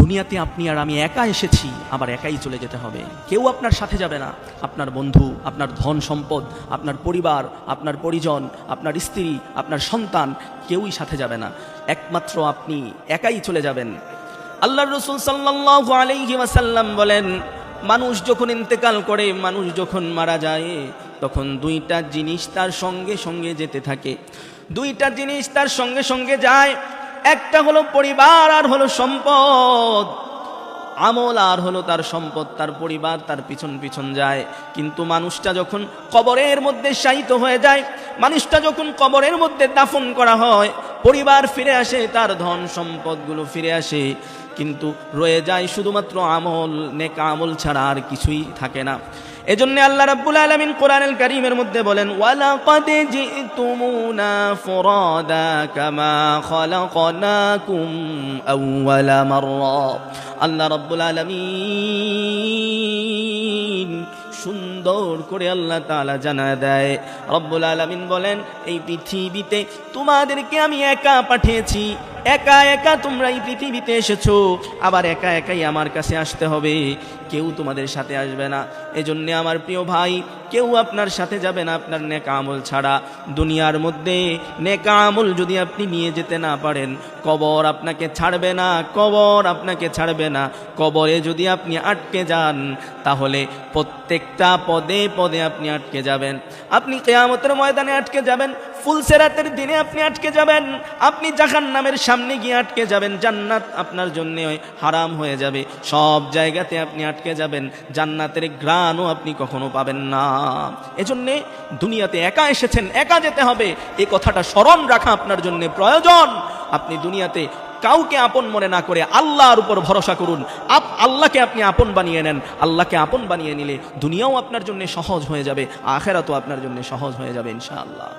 দুনিয়াতে আপনি আর আমি একা এসেছি, আবার একাই চলে যেতে হবে। কেউ আপনার সাথে যাবে না। আপনার বন্ধু, আপনার ধন সম্পদ, আপনার পরিবার, আপনার পরিজন, আপনার স্ত্রী, আপনার সন্তান, কেউই সাথে যাবে না। একমাত্র আপনি একাই চলে যাবেন। আল্লাহর রাসূল সাল্লাল্লাহু আলাইহি ওয়াসাল্লাম বলেন, মানুষ যখন ইন্তেকাল করে, মানুষ যখন মারা যায়, তখন দুইটা জিনিস তার সঙ্গে সঙ্গে যেতে থাকে। দুইটা জিনিস তার সঙ্গে সঙ্গে যায়। একটা হলো পরিবার আর হলো সম্পদ। আমল আর হলো তার সম্পদ, তার পরিবার তার পিছন পিছন যায়। কিন্তু মানুষটা যখন কবরের মধ্যে শায়িত হয়ে যায়, মানুষটা যখন কবরের মধ্যে দাফন করা হয়, পরিবার ফিরে আসে, তার ধন সম্পদগুলো ফিরে আসে, কিন্তু রয়ে যায় শুধুমাত্র আমল, নেক আমল ছাড়া আর কিছুই থাকে না। এজন্য আল্লাহ রাব্বুল আলামিন কোরআনুল কারীমের মধ্যে বলেন, ওয়ালাকাদ জিতুমুনা ফুরাদা কামা খালাকনাকুম আউওয়ালা মাররা। আল্লাহ রাব্বুল আলামিন সুন্দর করে আল্লাহ তাআলা জানায় দেয়, রব্বুল আলামিন বলেন, এই পৃথিবীতে তোমাদেরকে আমি একা পাঠিয়েছি, একা একা তোমরা এই পৃথিবীতে এসেছো, আবার একা একাই আমার কাছে আসতে হবে, কেউ তোমাদের সাথে আসবে না। এজন্য আমার প্রিয় ভাই, কেউ আপনার সাথে যাবে না আপনার নেক আমল ছাড়া। দুনিয়ার মধ্যে নেক আমল যদি আপনি নিয়ে যেতে না পারেন, কবর আপনাকে ছাড়বে না, কবর আপনাকে ছাড়বে না। কবরে যদি আপনি আটকে যান, তাহলে প্রত্যেকটা পদে পদে আপনি আটকে যাবেন। আপনি কিয়ামতের ময়দানে আটকে যাবেন, ফুলসেরাতের দিনে আপনি আটকে যাবেন, আপনি জাহান্নামের সামনে গিয়ে আটকে যাবেন, জান্নাত আপনার জন্য হারাম হয়ে যাবে। সব জায়গাতে আপনি আটকে যাবেন, জান্নাতের ঘ্রাণও আপনি কখনো পাবেন না। এজন্যে দুনিয়াতে একা এসেছেন, একা যেতে হবে, এই কথাটা স্মরণ রাখা আপনার জন্য প্রয়োজন। আপনি দুনিয়াতে কাউকে আপন মনে না করে আল্লাহর উপর ভরসা করুন। আল্লাহকে আপনি আপন বানিয়ে নেন। আল্লাহকে আপন বানিয়ে নিলে দুনিয়াও আপনার জন্য সহজ হয়ে যাবে, আখিরাতও আপনার জন্য সহজ হয়ে যাবে ইনশাআল্লাহ।